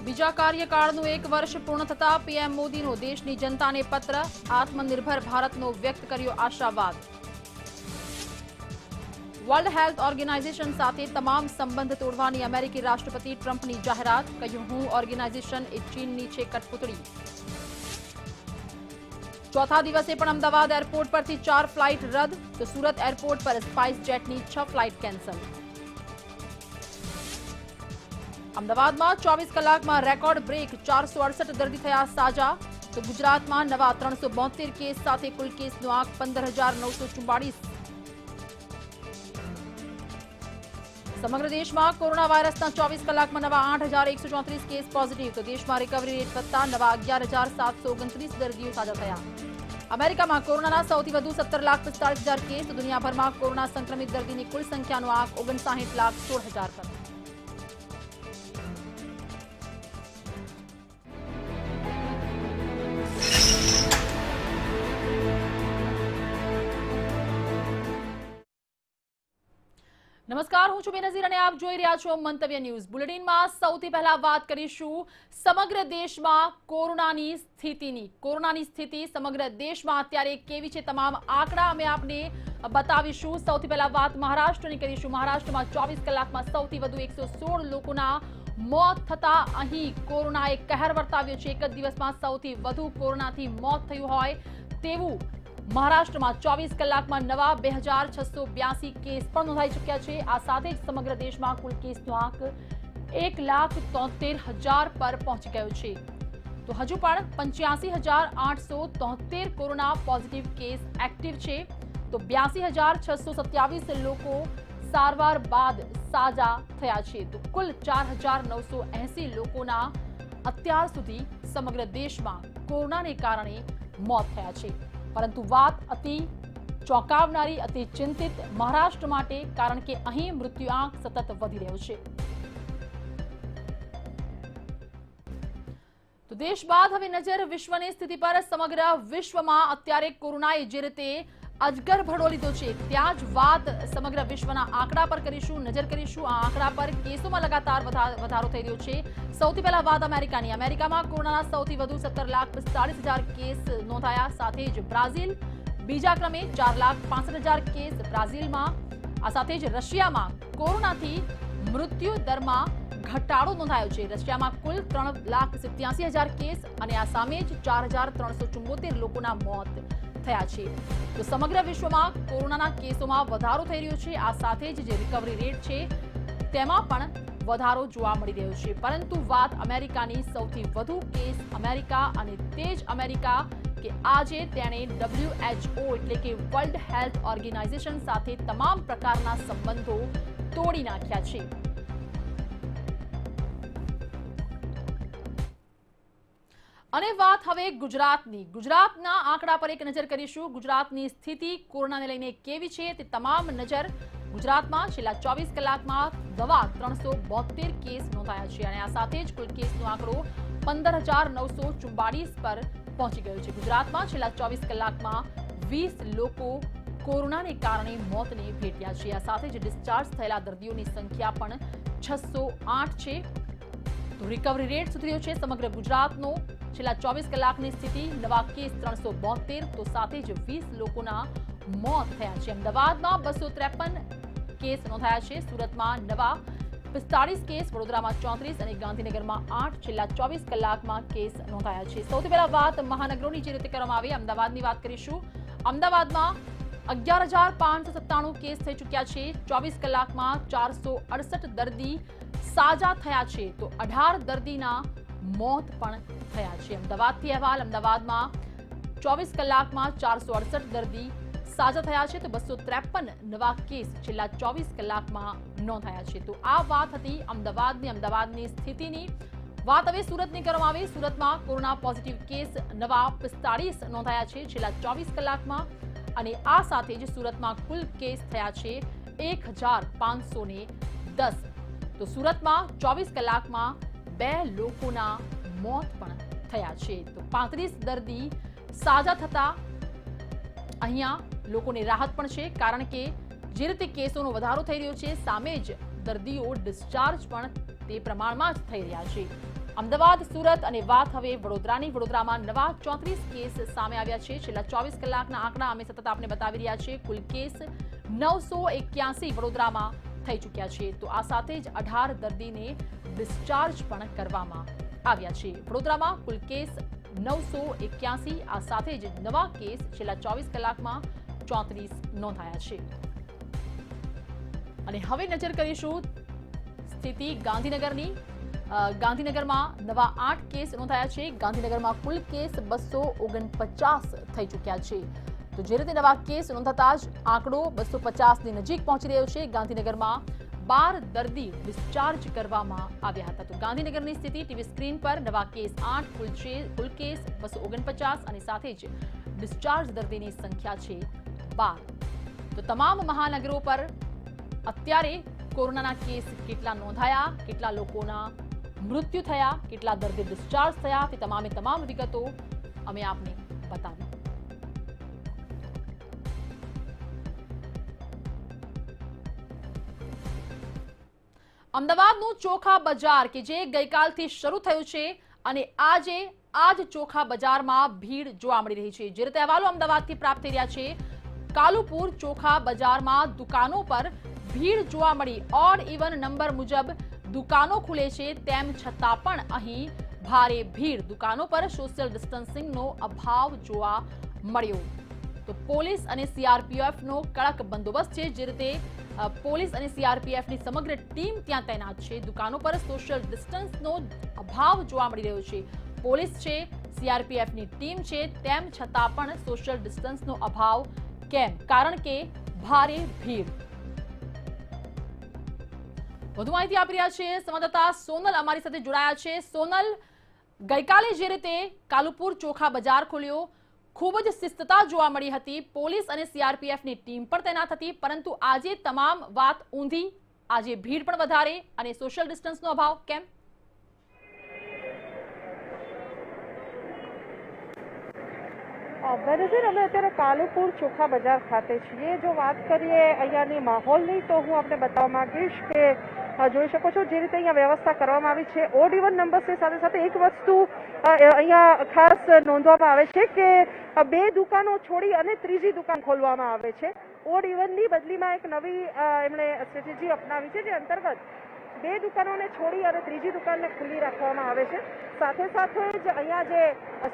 બીજા કાર્યકાળનું 1 વર્ષ પૂર્ણ થતા પીએમ મોદીનો દેશની જનતાને પત્ર, આત્મનિર્ભર ભારતનો વ્યક્ત કર્યો આશાવાદ। વર્લ્ડ હેલ્થ ઓર્ગેનાઇઝેશન સાથે તમામ સંબંધ તોડવાની અમેરિકી રાષ્ટ્રપતિ ટ્રમ્પની જાહેરાત, કહ્યું હું ઓર્ગેનાઇઝેશન એ ચીનની છે કઠપૂતળી। ચોથા દિવસે પણ અમદાવાદ એરપોર્ટ પરથી 4 ફ્લાઇટ રદ, તો સુરત એરપોર્ટ પર સ્પાઇસ જેટની 6 ફ્લાઇટ કેન્સલ। અમદાવાદમાં 24 કલાકમાં રેકોર્ડ બ્રેક, 468 દર્દી થયા સાજા, તો ગુજરાતમાં નવા 372 કેસ સાથે કુલ કેસનો આંક 15,944। સમગ્ર દેશમાં કોરોના વાયરસના 24 કલાકમાં નવા 8,134 કેસ પોઝિટિવ, તો દેશમાં રિકવરી રેટ વધતા નવા 11,729 દર્દીઓ સાજા થયા। અમેરિકામાં કોરોનાના સૌથી વધુ 17,45,000 કેસ, તો દુનિયાભરમાં કોરોના સંક્રમિત દર્દીની કુલ સંખ્યાનો આંક 59,16,000 પર। નમસ્કાર, હું છું બેનઝીર અને આપ જોઈ રહ્યા છો મંતવ્ય ન્યૂઝ બુલેટિનમાં। સૌથી પહેલા વાત કરીશું સમગ્ર દેશમાં કોરોનાની સ્થિતિ સમગ્ર દેશમાં અત્યારે કેવી છે, તમામ આંકડા અમે આપને બતાવીશું। સૌથી પહેલા વાત મહારાષ્ટ્રની કરીશું। મહારાષ્ટ્રમાં 24 કલાકમાં સૌથી વધુ 116 લોકોના મોત થતા અહીં કોરોનાએ કહેર વર્તાવ્યો છે। એક જ દિવસમાં સૌથી વધુ કોરોનાથી મોત થયું હોય તેવું મહારાષ્ટ્રમાં 24 કલાકમાં નવા 2,682 કેસ પણ નોંધાઈ ચૂક્યા છે। આ સાથે જ સમગ્ર દેશમાં કુલ કેસનો આંક 1,73,000 પર પહોંચી ગયો છે, તો હજુ પણ 85,873 કોરોના પોઝિટિવ કેસ એક્ટિવ છે, તો 82,627 લોકો સારવાર બાદ સાજા થયા છે, તો કુલ 4,980 લોકોના અત્યાર સુધી સમગ્ર દેશમાં કોરોનાને કારણે મોત થયા છે। પરંતુ વાત અતિ ચોંકાવનારી, અતિ ચિંતિત મહારાષ્ટ્ર માટે, કારણ કે અહીં મૃત્યુઆંક સતત વધી રહ્યો છે। તો દેશ બાદ હવે નજર વિશ્વની સ્થિતિ પર। સમગ્ર વિશ્વમાં અત્યારે કોરોનાએ જે રીતે અજગર ભરડો લીધો છે, ત્યાં જ વાત સમગ્ર વિશ્વના આંકડા પર કરીશું, નજર કરીશું। આ આંકડા પર કેસોમાં લગાતાર વધારો થઈ રહ્યો છે। સૌથી પહેલા વાત અમેરિકાની। અમેરિકામાં કોરોનાના સૌથી વધુ 17,45,000 કેસ નોંધાયા, સાથે જ બ્રાઝિલ બીજા ક્રમે 4,65,000 કેસ બ્રાઝિલમાં। આ સાથે જ રશિયામાં કોરોનાથી મૃત્યુ દરમાં ઘટાડો નોંધાયો છે। રશિયામાં કુલ 3,87,000 કેસ અને આ સામે જ 4,374 લોકોના મોત થયા છે। તો સમગ્ર વિશ્વમાં કોરોનાના કેસોમાં વધારો થઈ રહ્યો છે। આ સાથે જ જે રિકવરી રેટ છે તેમાં પણ વધારો જોવા મળી રહ્યો છે। પરંતુ વાત અમેરિકાની। સૌથી વધુ કેસ અમેરિકા, અને તે જ અમેરિકા કે આજે તેણે WHO એટલે કે વર્લ્ડ હેલ્થ ઓર્ગેનાઇઝેશન સાથે તમામ પ્રકારના સંબંધો તોડી નાખ્યા છે। અને વાત હવે ગુજરાતની। ગુજરાતના આંકડા પર એક નજર કરીશું। ગુજરાતની સ્થિતિ કોરોનાને લઈને કેવી છે તે તમામ નજર ગુજરાતમાં છેલ્લા 24 કલાકમાં નવા 372 કેસ નોંધાયા છે, અને આ સાથે જ કુલ કેસનો આંકડો 15,944 પર પહોંચી ગયો છે। ગુજરાતમાં છેલ્લા 24 કલાકમાં 20 લોકો કોરોનાને કારણે મોતને ભેટ્યા છે। આ સાથે જ ડિસ્ચાર્જ થયેલા દર્દીઓની સંખ્યા પણ 608 છે, તો રિકવરી રેટ સુધર્યો છે સમગ્ર ગુજરાતનો। છેલ્લા 24 કલાકની સ્થિતિ નવા કેસ 372, તો સાથે જ 20 લોકોના મોત થયા છે। અમદાવાદમાં 253 કેસ નોંધાયા છે, સુરતમાં નવા 45 કેસ, વડોદરામાં 34 અને ગાંધીનગરમાં 8 છેલ્લા 24 કલાકમાં કેસ નોંધાયા છે। સૌથી પહેલા વાત મહાનગરોની જે રીતે કરવામાં આવી, અમદાવાદની વાત કરીશું। અમદાવાદમાં 11,597 કેસ થઈ ચૂક્યા છે। 24 કલાકમાં 468 દર્દી સાજા થયા છે, તો 18 દર્દીના મોત પણ થયા છે। અમદાવાદથી અહેવાલ। અમદાવાદમાં 24 કલાકમાં 468 દર્દી સાજા થયા છે, તો 253 નવા કેસ છેલ્લા 24 કલાકમાં નોંધાયા છે। તો આ વાત હતી અમદાવાદની સ્થિતિની। વાત હવે સુરતની કરવામાં આવી। સુરતમાં કોરોના પોઝિટિવ કેસ નવા 45 નોંધાયા છે છેલ્લા 24 કલાકમાં, અને આ સાથે જ સુરતમાં કુલ કેસ થયા છે 1,510। તો સુરતમાં 24 કલાકમાં 2 લોકોના મોત પણ થયા છે, તો 35 દર્દી સાજા થતા અહીંયા લોકોને રાહત પણ છે, કારણ કે જે રીતે કેસોનો વધારો થઈ રહ્યો છે સામે જ દર્દીઓ ડિસ્ચાર્જ પણ તે પ્રમાણમાં જ થઈ રહ્યા છે। અમદાવાદ, સુરત અને વાત હવે વડોદરાની. વડોદરામાં નવા 34 કેસ સામે આવ્યા છે. છેલ્લા 24 કલાકના આંકડા અમે સતત આપને બતાવી રહ્યા છીએ. કુલ કેસ 981 વડોદરામાં થઈ ચૂક્યા છે. તો આ સાથે જ 18 દર્દીને ડિસ્ચાર્જ પણ કરવામાં આવ્યા છે. વડોદરામાં કુલ કેસ 981. આ સાથે જ નવા કેસ છેલ્લા 24 કલાકમાં 34 નોંધાયા છે. અને હવે નજર કરીશું સ્થિતિ ગાંધીનગરની. ગાંધીનગરમાં નવા 8 કેસ નોંધાયા છે. ગાંધીનગરમાં કુલ કેસ 249 થઈ ચૂક્યા છે. તો જે રીતે નવા કેસ નોંધાતા જ આંકડો 250ની નજીક પહોંચી રહ્યો છે. ગાંધીનગરમાં 12 દર્દી ડિસ્ચાર્જ કરવામાં આવ્યા હતા. તો ગાંધીનગરની સ્થિતિ ટીવી સ્ક્રીન પર. નવા કેસ 8, કુલ કેસ 249 અને સાથે જ ડિસ્ચાર્જ દર્દીની સંખ્યા છે 12. તો તમામ મહાનગરો પર અત્યારે કોરોનાના કેસ કેટલા નોંધાયા, કેટલા લોકોના મૃત્યુ થયા, કેટલા દર્દી ડિસ્ચાર્જ થયા, તે તમામ વિગતો અમે આપને બતાવી. અમદાવાદનું ચોખા બજાર કે જે ગઈકાલથી શરૂ થયું છે અને આજે આ જ ચોખા બજારમાં ભીડ જોવા મળી રહી છે. જે રીતે અહેવાલો અમદાવાદથી પ્રાપ્ત થઈ રહ્યા છે, કાલુપુર ચોખા બજારમાં દુકાનો પર ભીડ જોવા મળી. ઓડ ઇવન નંબર મુજબ દુકાનો ખુલે છે, તેમ છતાં પણ અહીં ભારે ભીડ. દુકાનો પર સોશિયલ ડિસ્ટન્સિંગનો અભાવ જોવા મળ્યો. તો પોલીસ અને સીઆરપીએફનો કડક બંદોબસ્ત છે. જે રીતે પોલીસ અને સીઆરપીએફની સમગ્ર ટીમ ત્યાં તૈનાત છે. દુકાનો પર સોશિયલ ડિસ્ટન્સનો અભાવ જોવા મળી રહ્યો છે. પોલીસ છે, સીઆરપીએફની ટીમ છે, તેમ છતાં પણ સોશિયલ ડિસ્ટન્સનો અભાવ કેમ? કારણ કે ભારે ભીડ. વધુ માહિતી આપી રહ્યા છે સંવાદદાતા સોનલ અમારી સાથે જોડાયા છે. સોનલ, ગઈકાલે જે રીતે કાલુપુર ચોખા બજાર ખોલ્યો, ખૂબ જ શિસ્તતા જોવા મળી હતી. પોલીસ અને સીઆરપીએફની ટીમ પણ તૈનાત હતી, પરંતુ આજે તમામ વાત ઊંધી. આજે ભીડ પણ વધારે અને સોશિયલ ડિસ્ટન્સનો અભાવ કેમ? બેનજીર, અમે અત્યારે કાલુપુર ચોખા બજાર ખાતે છીએ. જો વાત કરીએ અહીંયાની માહોલની, તો હું આપને બતાવવા માંગીશ કે જોઈ શકો છો જે રીતે અહીંયા વ્યવસ્થા કરવામાં આવી છે. ઓડ ઇવન નંબર્સની સાથે સાથે એક વસ્તુ અહીંયા ખાસ નોંધવામાં આવે છે કે 2 દુકાનો છોડી અને ત્રીજી દુકાન ખોલવામાં આવે છે. ઓડ ઇવનની બદલીમાં એક નવી એમણે સ્ટ્રેટેજી અપનાવી છે, જે અંતર્ગત 2 દુકાનોને છોડી અને ત્રીજી દુકાનને ખુલ્લી રાખવામાં આવે છે. સાથે સાથે જ અહીંયા જે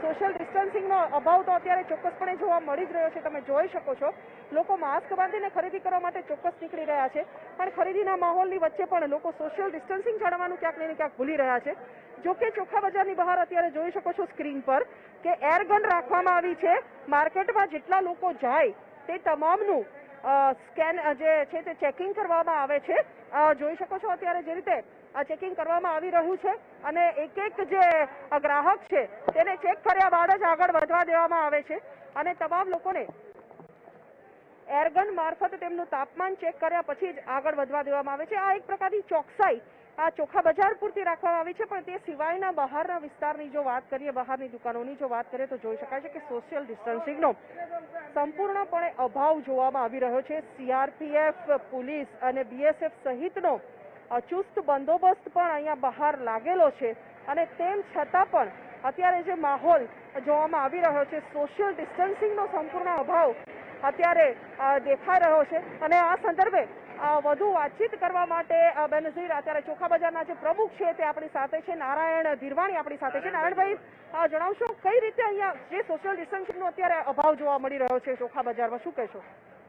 સોશિયલ ડિસ્ટન્સિંગનો અભાવ તો અત્યારે ચોક્કસપણે જોવા મળી જ રહ્યો છે. તમે જોઈ શકો છો લોકો માસ્ક બાંધીને ખરીદી કરવા માટે ચોક્કસ નીકળી રહ્યા છે, પણ ખરીદીના માહોલની વચ્ચે પણ લોકો સોશિયલ ડિસ્ટન્સિંગ જાળવવાનું ક્યાંક ને ક્યાંક ભૂલી રહ્યા છે. જો કે ચોખા બજારની બહાર અત્યારે જોઈ શકો છો સ્ક્રીન પર કે એરગન રાખવામાં આવી છે. માર્કેટમાં જેટલા લોકો જાય તે તમામનું સ્કેન જે છે તે ચેકિંગ કરવામાં આવે છે. જોઈ શકો છો અત્યારે જે રીતે ચેકિંગ કરવામાં આવી રહ્યું છે અને એક જે ગ્રાહક છે તેને ચેક કર્યા બાદ જ આગળ વધવા દેવામાં આવે છે અને તમામ લોકોને એરગન મારફત તેમનું તાપમાન ચેક કર્યા પછી જ આગળ વધવા દેવામાં આવે છે. આ એક પ્રકારની ચોકસાઈ આ ચોખા બજાર પૂરતી રાખવામાં આવી છે, પણ તે સિવાયના બહારના વિસ્તારની જો વાત કરીએ, બહારની દુકાનોની જો વાત કરીએ, તો જોઈ શકાય છે કે સોશિયલ ડિસ્ટન્સિંગનો સંપૂર્ણપણે અભાવ જોવામાં આવી રહ્યો છે. સીઆરપીએફ, પોલીસ અને બીએસએફ સહિતનો ચુસ્ત બંદોબસ્ત પણ અહીંયા બહાર લાગેલો છે અને તેમ છતાં પણ અત્યારે જે માહોલ જોવામાં આવી રહ્યો છે, સોશિયલ ડિસ્ટન્સિંગનો સંપૂર્ણ અભાવ અત્યારે દેખાઈ રહ્યો છે. અને આ સંદર્ભે વધુ વાતચીત કરવા માટે બેનઝીર અત્યારે ચોખા બજારના જે પ્રમુખ છે તે આપણી સાથે છે, નારાયણ ધીરવાણી આપણી સાથે છે. નારાયણભાઈ, જણાવશો કઈ રીતે અહીંયા જે સોશિયલ ડિસ્ટન્સિંગનો અત્યારે અભાવ જોવા મળી રહ્યો છે ચોખા બજારમાં, શું કહેશો?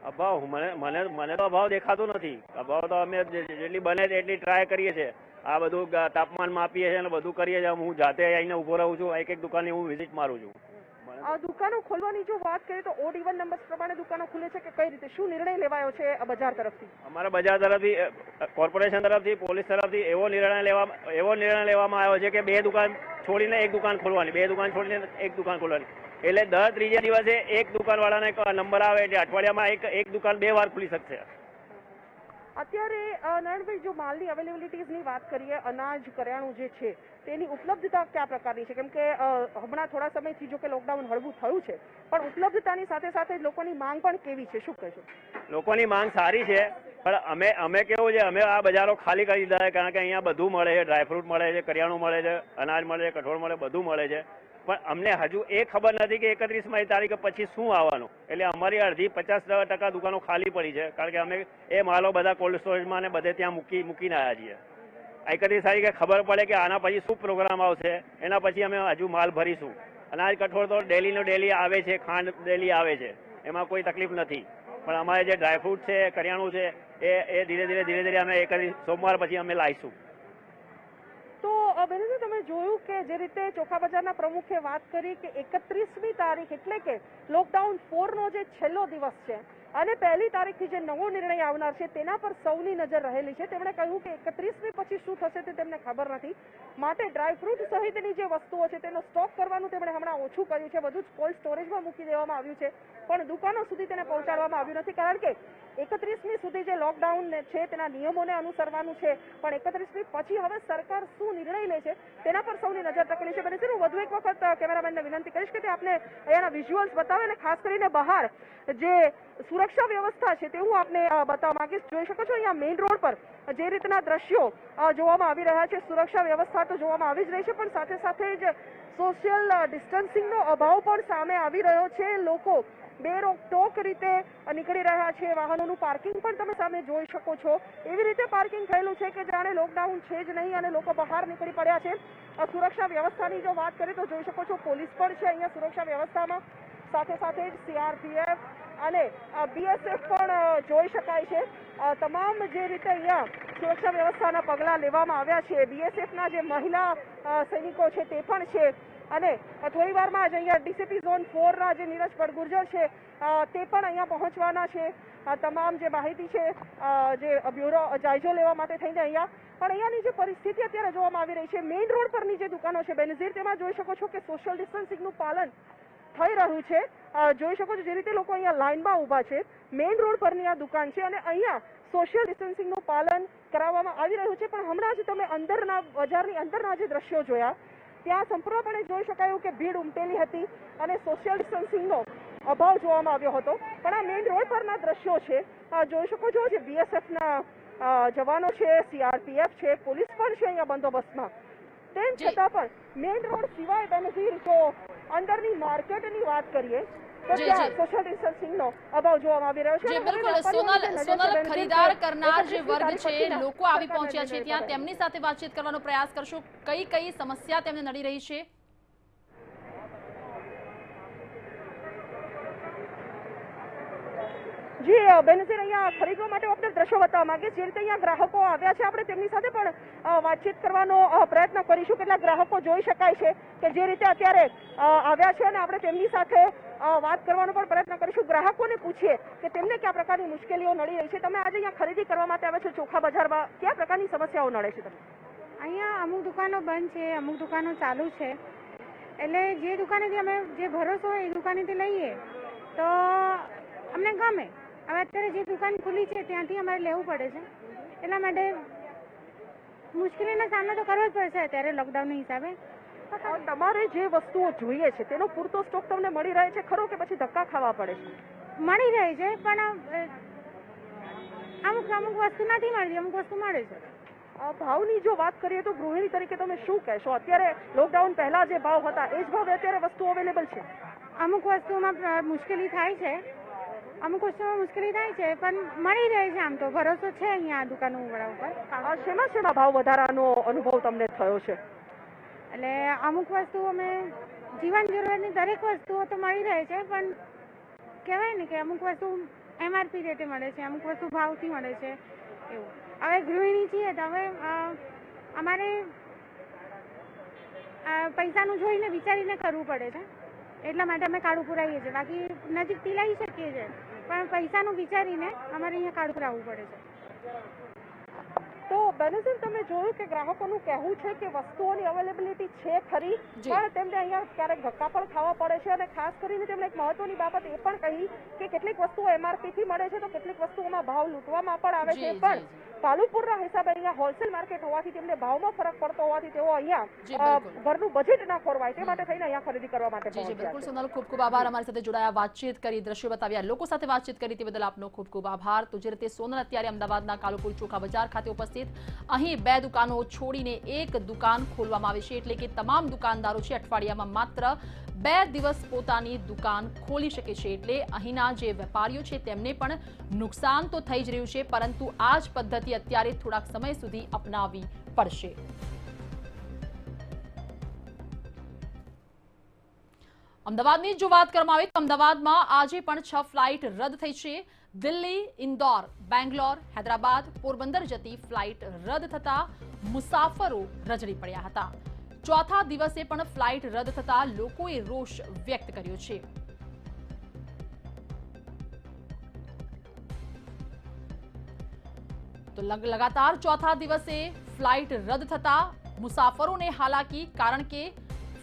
અભાવ મને તો અભાવ દેખાતો નથી. અભાવ તો અમે જેટલી બને તેટલી ટ્રાય કરીએ છીએ. આ બધું તાપમાન માપીએ છીએ અને બધું કરીએ છીએ. હું જાતે આવીને ઉભો રહું છું, એક દુકાનની હું વિઝિટ મારું છું. દુકાનો ખોલવાની જો વાત કરીએ તો ઓડ ઇવન નંબર્સ પ્રમાણે દુકાનો ખુલે છે કે કઈ રીતે, શું નિર્ણય લેવાયો છે બજાર તરફથી? અમારા બજાર તરફથી, કોર્પોરેશન તરફથી, પોલીસ તરફથી એવો નિર્ણય લેવામાં આવ્યો છે કે 2 દુકાન છોડીને 1 દુકાન ખોલવાની, 2 દુકાન છોડીને 1 દુકાન ખોલવાની. એટલે દર ત્રીજા દિવસે એક દુકાનવાળાને નંબર આવે એટલે અઠવાડિયામાં એક દુકાન 2 વાર ખુલી શકશે. અત્યારે નારાયણભાઈ, જો માલની અવેલેબિલિટીઝની વાત કરીએ, અનાજ કરિયાણું જે છે તેની ઉપલબ્ધતા કયા પ્રકારની છે? કેમ કે હમણાં થોડા સમયથી જો કે લોકડાઉન હળવું થયું છે, પણ ઉપલબ્ધતાની સાથે સાથે લોકોની માંગ પણ કેવી છે, શું કહેશો? લોકોની માંગ સારી છે, પણ અમે કેવું છે, અમે આ બજારો ખાલી કરી દીધા છે, કારણ કે અહીંયા બધું મળે છે, ડ્રાયફ્રૂટ મળે છે, કરિયાણું મળે છે, અનાજ મળે છે, કઠોળ મળે, બધું મળે છે. પણ અમને હજુ એ ખબર નથી કે 31મી તારીખે પછી શું આવવાનું. એટલે અમારી અડધી 50% દુકાનો ખાલી પડી છે, કારણ કે અમે એ માલો બધા કોલ્ડ સ્ટોરેજમાં ને બધે ત્યાં મૂકીને આવ્યા છીએ. 31 તારીખે ખબર પડે કે આના પછી શું પ્રોગ્રામ આવશે, એના પછી અમે હજુ માલ ભરીશું. અનાજ કઠોળ તો ડેલી આવે છે, ખાંડ ડેલી આવે છે, એમાં કોઈ તકલીફ નથી. પણ અમારે જે ડ્રાયફ્રૂટ છે, કરિયાણું છે, એ ધીરે ધીરે અમે 31 સોમવાર પછી અમે લાવીશું. તો બેનજી, તમે જોયું કે જે રીતે ચોખા બજારના પ્રમુખે વાત કરી કે 31મી તારીખ એટલે કે લોકડાઉન 4 નો જે છેલ્લો દિવસ છે અને 1લી તારીખથી જે નવો નિર્ણય આવનાર છે તેના પર સૌની નજર રહેલી છે. તેમણે કહ્યું કે 31મી પછી શું થશે તે તેમને ખબર નથી, માટે ડ્રાયફ્રૂટ સહિતની જે વસ્તુઓ છે તેનો સ્ટોક કરવાનું તેમણે હમણાં ઓછું કર્યું છે, બધું જ કોલ્ડ સ્ટોરેજમાં મૂકી દેવામાં આવ્યું છે, પણ દુકાનો સુધી તેને પહોંચાડવામાં આવ્યું નથી, કારણ કે 31મી સુધી જે લોકડાઉન છે તેના નિયમોને અનુસરવાનું છે, પણ 31મી પછી હવે સરકાર શું નિર્ણય લે છે તેના પર સૌની નજર ટકેલી છે. બને છે હું વધુ એક વખત કેમેરામેનને વિનંતી કરીશ કે તે આપને અહીંયાના વિઝ્યુઅલ્સ બતાવે અને ખાસ કરીને બહાર જે સુરક્ષા વ્યવસ્થા છે તે હું આપને બતાવવા માંગીશ. જોઈ શકો છો અહીંયા મેઇન રોડ પર જે રીતના દ્રશ્યો જોવામાં આવી રહ્યા છે, સુરક્ષા વ્યવસ્થા તો જોવામાં આવી જ રહી છે, પણ સાથે સાથે જ સોશિયલ ડિસ્ટન્સિંગનો અભાવ પણ સામે આવી રહ્યો છે. લોકો બેરોકટોક રીતે નીકળી રહ્યા છે, વાહનોનું પાર્કિંગ પણ તમે સામે જોઈ શકો છો. એવી રીતે પાર્કિંગ થયેલું છે કે જાણે લોકડાઉન છે જ નહીં અને લોકો બહાર નીકળી પડ્યા છે. સુરક્ષા વ્યવસ્થાની જો વાત કરીએ તો જોઈ શકો છો પોલીસ પણ છે અહીંયા સુરક્ષા વ્યવસ્થામાં, સાથે સાથે જ CRPF અને BSF પણ જોઈ શકાય છે. તમામ જે રીતે અહીંયા સુરક્ષા વ્યવસ્થાના પગલાં લેવામાં આવ્યા છે, BSFના જે મહિલા સૈનિકો છે તે પણ છે અને થોડી વારમાં જ અહીંયા DCP ઝોન 4ના જે નીરજ પડગુર્જર છે તે પણ અહીંયા પહોંચવાના છે. તમામ જે માહિતી છે જે બ્યુરો જાયજો લેવા માટે થઈને અહીંયા પણ અહીંયાની જે પરિસ્થિતિ અત્યારે જોવામાં આવી રહી છે, મેઇન રોડ પરની જે દુકાનો છે બેનઝીર, તેમાં જોઈ શકો છો કે સોશિયલ ડિસ્ટન્સિંગનું પાલન થઈ રહ્યું છે. જોઈ શકો છો જે રીતે લોકો અહીંયા લાઇનમાં ઊભા છે, મેઇન રોડ પરની આ દુકાન છે અને અહીંયા સોશિયલ ડિસ્ટન્સિંગનું પાલન કરાવવામાં આવી રહ્યું છે. પણ હમણાં જ તમે અંદરના બજારની અંદરના જે દ્રશ્યો જોયા ત્યાં સંપૂર્ણપણે જોઈ શકાયું કે ભીડ ઉમટેલી હતી અને સોશિયલ ડિસ્ટન્સિંગનો અભાવ જોવામાં આવ્યો હતો. પણ આ મેઇન રોડ પરના દ્રશ્યો છે, જોઈ શકો છો જે BSFના જવાનો છે, CRPF છે, પોલીસ પણ છે અહીંયા બંદોબસ્તમાં. તેમ છતાં પણ મેઇન રોડ સિવાય બેનઝીર જો અંદરની માર્કેટની વાત કરીએ તો ત્યાં સોશિયલ ડિસ્ટન્સિંગનો અભાવ જોવામાં આવી રહ્યો છે. જી બિલકુલ. સોનલ, ખરીદાર કરનાર જે વર્ગ છે, લોકો આવી પહોંચ્યા છે ત્યાં, તેમની સાથે વાતચીત કરવાનો પ્રયાસ કરશું. કઈ સમસ્યા તેમને નડી રહી છે? જી બેનઝીર, અહીંયા ખરીદવા માટે આપણે દ્રશ્યો બતાવવા માંગીએ. જે રીતે અહીંયા ગ્રાહકો આવ્યા છે આપણે તેમની સાથે પણ વાતચીત કરવાનો પ્રયત્ન કરીશું. કેટલાક ગ્રાહકો જોઈ શકાય છે કે જે રીતે અત્યારે આવ્યા છે અને આપણે તેમની સાથે વાત કરવાનો પણ પ્રયત્ન કરીશું. ગ્રાહકોને પૂછીએ કે તેમને કયા પ્રકારની મુશ્કેલીઓ નડી રહી છે. તમે આજે અહીંયા ખરીદી કરવા માટે આવ્યા છો ચોખા બજારમાં, કયા પ્રકારની સમસ્યાઓ નડે છે તમને? અહીંયા અમુક દુકાનો બંધ છે, અમુક દુકાનો ચાલુ છે, એટલે જે દુકાનેથી અમે જે ભરોસો હોય એ દુકાનેથી લઈએ તો અમને ગમે. હવે અત્યારે જે દુકાન ખુલી છે ત્યાંથી અમારે લેવું પડે છે, એટલા માટે મુશ્કેલીનો સામનો તો કરવો જ પડશે અત્યારે લોકડાઉનના હિસાબે. તમારે જે વસ્તુઓ જોઈએ છે તેનો પૂરતો સ્ટોક તમને મળી રહે છે ખરો કે પછી ધક્કા ખાવા પડે છે? મળી રહે છે, પણ અમુક વસ્તુ નથી મળતી, અમુક વસ્તુ મળે છે. ભાવની જો વાત કરીએ તો ગૃહિણી તરીકે તમે શું કહેશો? અત્યારે લોકડાઉન પહેલા જે ભાવ હતા એ જ ભાવે અત્યારે વસ્તુ અવેલેબલ છે? અમુક વસ્તુમાં મુશ્કેલી થાય છે, પણ મળી રહે છે. આમ તો ભરોસો છે અહીંયા દુકાનો ઉપર. શેમાં ભાવ વધારાનો અનુભવ તમને થયો છે? એટલે અમુક વસ્તુ અમે જીવન જરૂરિયાતની દરેક વસ્તુઓ તો મળી રહે છે, પણ કહેવાય ને કે અમુક વસ્તુ MRP રેટે મળે છે, અમુક વસ્તુ ભાવથી મળે છે એવું. હવે ગૃહિણી છીએ તો હવે અમારે પૈસાનું જોઈને વિચારીને કરવું પડે છે, એટલા માટે અમે કાર્ડ પુરાવીએ છીએ. બાકી નજીકથી લઈ શકીએ છીએ પણ પૈસાનું વિચારીને અમારે અહીંયા કાર્ડ પુરાવવું પડે છે. તો બેનઝીર, તમે જોયું કે ગ્રાહકોનું કહેવું છે કે વસ્તુઓની અવેલેબિલિટી છે ખરી, પણ તેમને અહીંયા ક્યારેક ધક્કા પણ ખાવા પડે છે અને ખાસ કરીને તેમણે એક મહત્વની બાબત એ પણ કહી કે કેટલીક વસ્તુઓ MRP થી મળે છે તો કેટલીક વસ્તુઓમાં ભાવ લૂંટવામાં પણ આવે છે, પણ કાલુપુરના હિસાબે અહીંયા હોલસેલ માર્કેટ હોવાથી તેમને ભાવમાં ફરક પડતો હોવાથી તેઓ અહીંયા ઘરનું બજેટ ના ખોરવાય તે માટે થઈને અહીંયા ખરીદી કરવા માટે પહોંચ્યા છે. બિલકુલ સોનલ, ખૂબ ખૂબ આભાર. અમારી સાથે જોડાયા, વાતચીત કરી, દ્રશ્યો બતાવ્યા, લોકો સાથે વાતચીત કરી તે બદલ આપનો ખૂબ ખૂબ આભાર. તો જે રીતે સોનલ અત્યારે અમદાવાદના કાલુપુર ચોખા બજાર ખાતે ઉપસ્થિત, અહીં 2 દુકાનો છોડીને એક દુકાન ખોલવામાં આવી છે, એટલે કે તમામ દુકાનદારો છે અઠવાડિયામાં માત્ર 2 દિવસ પોતાની દુકાન ખોલી શકે છે, એટલે અહીંના જે વેપારીઓ છે તેમને પણ નુકસાન તો થઈ જ રહ્યું છે, પરંતુ આ જ પદ્ધતિ અત્યારે થોડાક સમય સુધી અપનાવવી પડશે. અમદાવાદની જો વાત કરવામાં આવે તો અમદાવાદમાં આજે પણ 6 ફ્લાઇટ રદ થઈ છે. દિલ્હી, ઇન્દોર, બેંગ્લોર, હૈદરાબાદ, પોરબંદર જતી ફ્લાઇટ રદ થતા મુસાફરો રજડી પડ્યા હતા. ચોથા દિવસે પણ ફ્લાઇટ રદ થતા લોકોએ રોષ વ્યક્ત કર્યો છે. તો લગાતાર ચોથા દિવસે ફ્લાઇટ રદ થતા મુસાફરોને હાલાકી, કારણ કે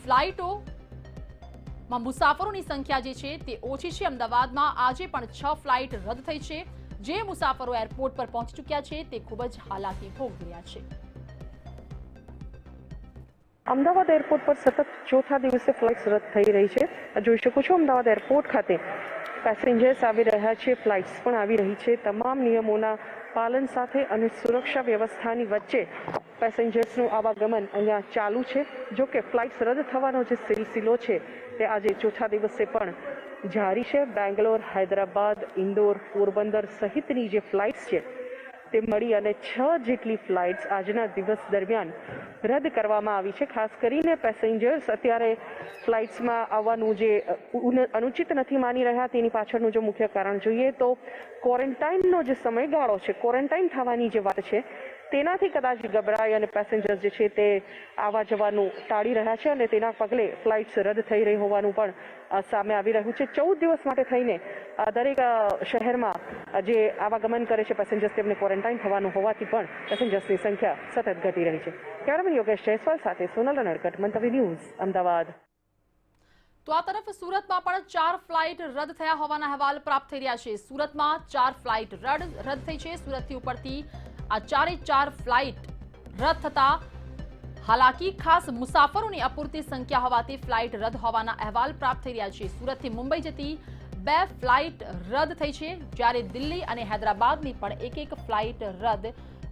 ફ્લાઇટોમાં મુસાફરોની સંખ્યા જે છે તે ઓછી છે. અમદાવાદમાં આજે પણ 6 ફ્લાઇટ રદ થઈ છે. જે મુસાફરો એરપોર્ટ પર પહોંચી ચૂક્યા છે તે ખૂબ જ હાલાકી ભોગવી રહ્યા છે. અમદાવાદ એરપોર્ટ પર સતત ચોથા દિવસે ફ્લાઇટ્સ રદ થઈ રહી છે. જોઈ શકો છો અમદાવાદ એરપોર્ટ ખાતે પેસેન્જર્સ આવી રહ્યા છે, ફ્લાઇટ્સ પણ આવી રહી છે. તમામ નિયમોના પાલન સાથે અને સુરક્ષા વ્યવસ્થાની વચ્ચે પેસેન્જર્સનું આવાગમન અહીંયા ચાલુ છે. જો કે ફ્લાઇટ્સ રદ થવાનો જે સિલસિલો છે તે આજે ચોથા દિવસે પણ જારી છે. બેંગ્લોર, હૈદરાબાદ, ઇન્દોર, પોરબંદર સહિતની જે ફ્લાઇટ્સ છે તે મળી અને 6 જેટલી ફ્લાઇટ્સ આજના દિવસ દરમિયાન રદ કરવામાં આવી છે. ખાસ કરીને પેસેન્જર્સ અત્યારે ફ્લાઇટ્સમાં આવવાનું જે અનુચિત નથી માની રહ્યા તેની પાછળનું જો મુખ્ય કારણ જોઈએ તો ક્વોરન્ટાઇનનો જે સમયગાળો છે, ક્વોરન્ટાઇન થવાની જે વાત છે તેનાથી કદાચ ગભરાય અને પેસેન્જર્સ જે છે તે આવવા જવાનું ટાળી રહ્યા છે અને તેના પગલે ફ્લાઇટ્સ રદ થઈ રહી હોવાનું પણ સામે આવી રહ્યું છે. 14 દિવસ માટે થઈને દરેક શહેરમાં જે આવાગમન કરે છે પેસેન્જર્સ તેમને ક્વોરન્ટાઇન થવાનું હોવાથી પણ પેસેન્જર્સની સંખ્યા સતત ઘટી રહી છે. કેમેરામેન યોગેશ જયસ્વાલ સાથે સોનલ રનડકટ, મંતવ્ય ન્યૂઝ, અમદાવાદ. તો આ તરફ સુરતમાં પણ 4 ફ્લાઇટ રદ થયા હોવાના અહેવાલ પ્રાપ્ત થઈ રહ્યા છે. સુરતમાં 4 ફ્લાઇટ રદ થઈ છે. સુરતથી ઉપરથી આ 4 ફ્લાઇટ રદ થતા હાલાકી, ખાસ મુસાફરોની અપૂરતી સંખ્યા હોવાથી ફ્લાઇટ રદ હોવાના અહેવાલ પ્રાપ્ત થઈ રહ્યા છે. સુરતથી મુંબઈ જતી 2 ફ્લાઇટ રદ થઈ છે, જ્યારે દિલ્હી અને હૈદરાબાદની પણ એક ફ્લાઇટ રદ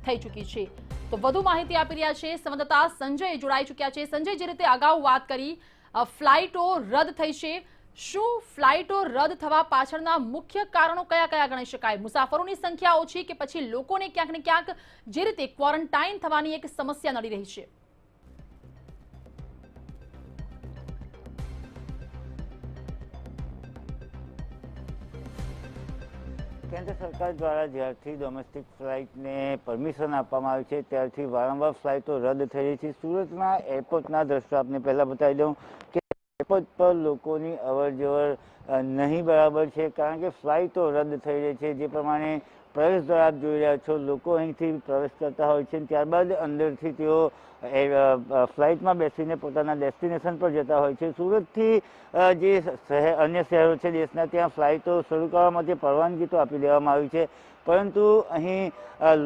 થઈ ચૂકી છે. તો વધુ માહિતી આપી રહ્યા છે સંવાદદાતા સંજય જોડાઈ ચૂક્યા છે. સંજય, જે રીતે અગાઉ વાત કરી, ફ્લાઇટો રદ થઈ છે, શું ફ્લાઇટો રદ થવા પાછળના મુખ્ય કારણો કયા કયા ગણી શકાય? મુસાફરોની સંખ્યા ઓછી કે પછી લોકોને ક્યાંક ને ક્યાંક જે રીતે ક્વોરન્ટાઇન થવાની એક સમસ્યા નડી રહી છે? કેન્દ્ર સરકાર દ્વારા જ્યારથી ડોમેસ્ટિક ફ્લાઇટને પરમિશન આપવામાં આવી છે ત્યારથી વારંવાર ફ્લાઇટો રદ થઈ રહી છે. સુરતના એરપોર્ટના દ્રશ્યો આપને પહેલાં બતાવી દઉં કે એરપોર્ટ પર લોકોની અવરજવર નહીં બરાબર છે, કારણ કે ફ્લાઇટો રદ થઈ રહી છે. જે પ્રમાણે પ્રવેશ દ્વાર આપ જોઈ રહ્યા છો, લોકો અહીંથી પ્રવેશ કરતા હોય છે, ત્યારબાદ અંદરથી તેઓ ફ્લાઇટમાં બેસીને પોતાના ડેસ્ટિનેશન પર જતા હોય છે. સુરતથી જે અન્ય શહેરો છે દેશના, ત્યાં ફ્લાઇટો શરૂ કરવા માટે પરવાનગી તો આપી દેવામાં આવી છે, પરંતુ અહીં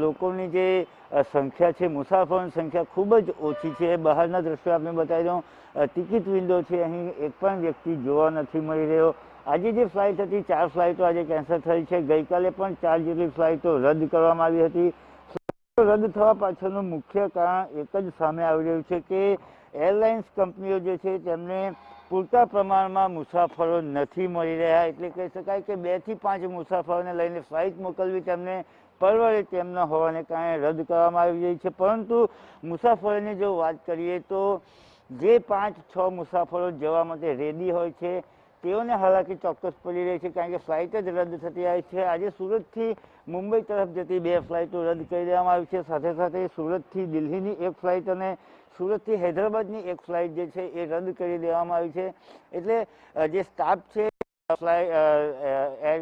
લોકોની જે સંખ્યા છે, મુસાફરોની સંખ્યા ખૂબ જ ઓછી છે. બહારના દ્રશ્યો આપણે બતાવી દઉં, ટિકિટ વિન્ડો છે, અહીં એક પણ વ્યક્તિ જોવા નથી મળી રહ્યો. આજે જે ફ્લાઇટ હતી, 4 ફ્લાઇટો આજે કેન્સલ થઈ છે. ગઈકાલે પણ 4 જેટલી ફ્લાઇટો રદ કરવામાં આવી હતી. રદ થવા પાછળનું મુખ્ય કારણ એક જ સામે આવી રહ્યું છે કે એરલાઇન્સ કંપનીઓ જે છે તેમને પૂરતા પ્રમાણમાં મુસાફરો નથી મળી રહ્યા. એટલે કહી શકાય કે 2 થી 5 મુસાફરોને લઈને ફ્લાઇટ મોકલવી તેમને પરવડે તેમ ન હોવાને કારણે રદ કરવામાં આવી રહી છે. પરંતુ મુસાફરોની જો વાત કરીએ તો જે 5-6 મુસાફરો જવા માટે રેડી હોય છે તેઓને હાલાકી ચોક્કસ પડી રહી છે, કારણ કે ફ્લાઇટ જ રદ થતી આવી છે. આજે સુરતથી મુંબઈ તરફ જતી 2 ફ્લાઇટો રદ કરી દેવામાં આવી છે. સાથે સાથે સુરતથી દિલ્હીની 1 ફ્લાઇટ અને સુરતથી હૈદરાબાદની 1 ફ્લાઇટ જે છે એ રદ કરી દેવામાં આવી છે. એટલે જે સ્ટાફ છે એર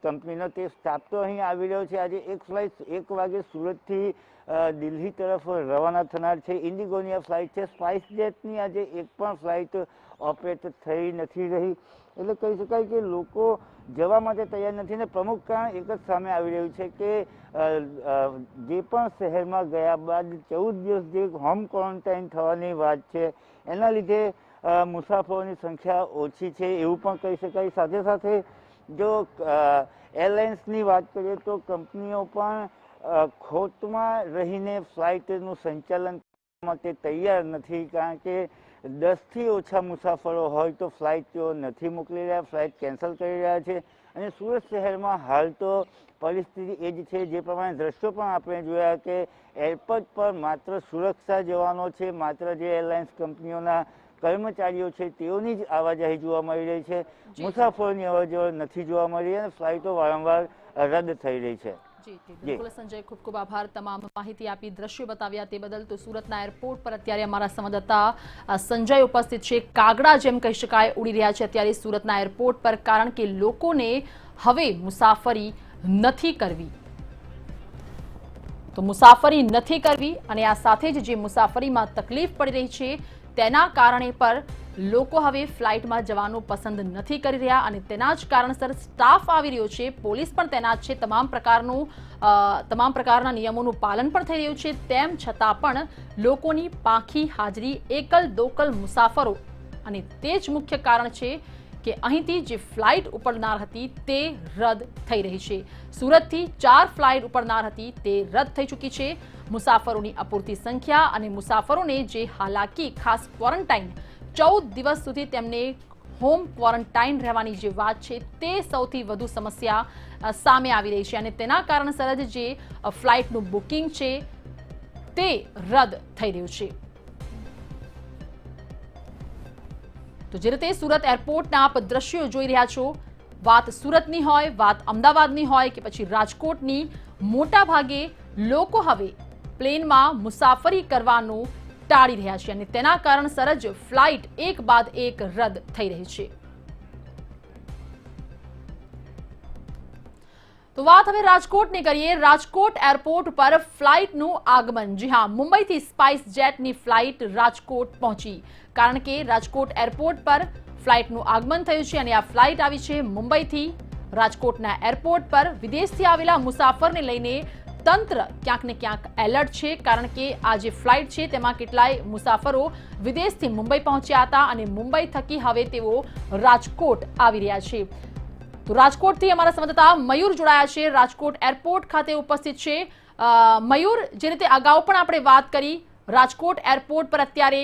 કંપનીનો તે સ્ટાફ તો અહીં આવી રહ્યો છે. આજે એક ફ્લાઇટ 1 વાગે સુરતથી દિલ્હી તરફ રવાના થનાર છે. ઇન્ડિગોની આ ફ્લાઇટ છે. સ્પાઇસ જેટની આજે એક પણ ફ્લાઇટ ઓપરેટ થઈ નથી રહી. એટલે કહી શકાય કે લોકો જવા માટે તૈયાર નથી ને પ્રમુખ કારણ એક જ સામે આવી રહ્યું છે કે જે પણ શહેરમાં ગયા બાદ 14 દિવસ જે હોમ ક્વોરન્ટાઇન થવાની વાત છે એના લીધે મુસાફરોની સંખ્યા ઓછી છે એવું પણ કહી શકાય. સાથે સાથે જો એરલાઇન્સની વાત કરીએ તો કંપનીઓ પણ ખોટમાં રહીને ફ્લાઇટનું સંચાલન કરવા માટે તૈયાર નથી, કારણ કે 10થી ઓછા મુસાફરો હોય તો ફ્લાઇટ તેઓ નથી મોકલી રહ્યા, ફ્લાઇટ કેન્સલ કરી રહ્યા છે. અને સુરત શહેરમાં હાલ તો પરિસ્થિતિ એ જ છે. જે પ્રમાણે દ્રશ્યો પણ આપણે જોયા કે એરપોર્ટ પર માત્ર સુરક્ષા જવાનો છે, માત્ર જે એરલાઇન્સ કંપનીઓના કર્મચારીઓ છે તેઓની જ આવાજાહી જોવા મળી રહી છે. મુસાફરોની અવરજવર નથી જોવા મળી રહી અને ફ્લાઇટો વારંવાર રદ થઈ રહી છે. બિલકુલ સંજય, ખૂબ ખૂબ આભાર. તમામ માહિતી આપી, દ્રશ્યો બતાવ્યા તે બદલ. તો સુરતના એરપોર્ટ પર અત્યારે અમારા સંવાદદાતા સંજય ઉપસ્થિત છે. કાગડા જેમ કહી શકાય ઉડી રહ્યા છે અત્યારે સુરતના એરપોર્ટ પર, કારણ કે લોકોને હવે મુસાફરી નથી કરવી. તો મુસાફરી નથી કરવી અને આ સાથે જ જે મુસાફરીમાં તકલીફ પડી રહી છે તેના કારણે પર લોકો હવે ફ્લાઇટમાં જવાનું પસંદ નથી કરી રહ્યા અને તેના જ કારણસર સ્ટાફ આવી રહ્યો છે, પોલીસ પણ તૈનાત છે, તમામ પ્રકારના નિયમોનું પાલન પણ થઈ રહ્યું છે. તેમ છતાં પણ લોકોની પાંખી હાજરી, એકલ દોકલ મુસાફરો, અને તે જ મુખ્ય કારણ છે કે અહીંથી જે ફ્લાઇટ ઉપડનાર હતી તે રદ થઈ રહી છે. સુરતથી 4 ફ્લાઇટ ઉપડનાર હતી તે રદ થઈ ચૂકી છે. મુસાફરોની અપૂરતી સંખ્યા અને મુસાફરોને જે હાલાકી, ખાસ ક્વોરન્ટાઇન 14 દિવસ સુધી તેમને હોમ ક્વોરન્ટાઇન રહેવાની જે વાત છે તે સૌથી વધુ સમસ્યા સામે આવી રહી છે અને તેના કારણસર જ જે ફ્લાઇટનું બુકિંગ છે તે રદ થઈ રહ્યું છે. તો જે રીતે સુરત એરપોર્ટના આપ દ્રશ્યો જોઈ રહ્યા છો, વાત સુરતની હોય, વાત અમદાવાદની હોય કે પછી રાજકોટની, મોટા ભાગે લોકો હવે પ્લેનમાં મુસાફરી કરવાનું ટાળી રહ્યા છે અને તેના કારણસર જ ફ્લાઇટ એક બાદ એક રદ થઈ રહી છે. તો વાત હવે રાજકોટની કરીએ. રાજકોટ એરપોર્ટ પર ફ્લાઇટનું આગમન. જી હા, મુંબઈથી સ્પાઇસ જેટની ફ્લાઇટ રાજકોટ પહોંચી, કારણ કે રાજકોટ એરપોર્ટ પર ફ્લાઇટનું આગમન થયું છે અને આ ફ્લાઇટ આવી છે મુંબઈથી. રાજકોટના એરપોર્ટ પર વિદેશથી આવેલા મુસાફરને લઈને તંત્ર ક્યાંક ને ક્યાંક એલર્ટ છે, કારણ કે આ જે ફ્લાઇટ છે તેમાં કેટલાય મુસાફરો વિદેશથી મુંબઈ પહોંચ્યા હતા અને મુંબઈ થકી હવે તેઓ રાજકોટ આવી રહ્યા છે. તો રાજકોટથી અમારા સંવાદદાતા મયુર જોડાયા છે, રાજકોટ એરપોર્ટ ખાતે ઉપસ્થિત છે. મયુર, જે રીતે અગાઉ પણ આપણે વાત કરી, રાજકોટ એરપોર્ટ પર અત્યારે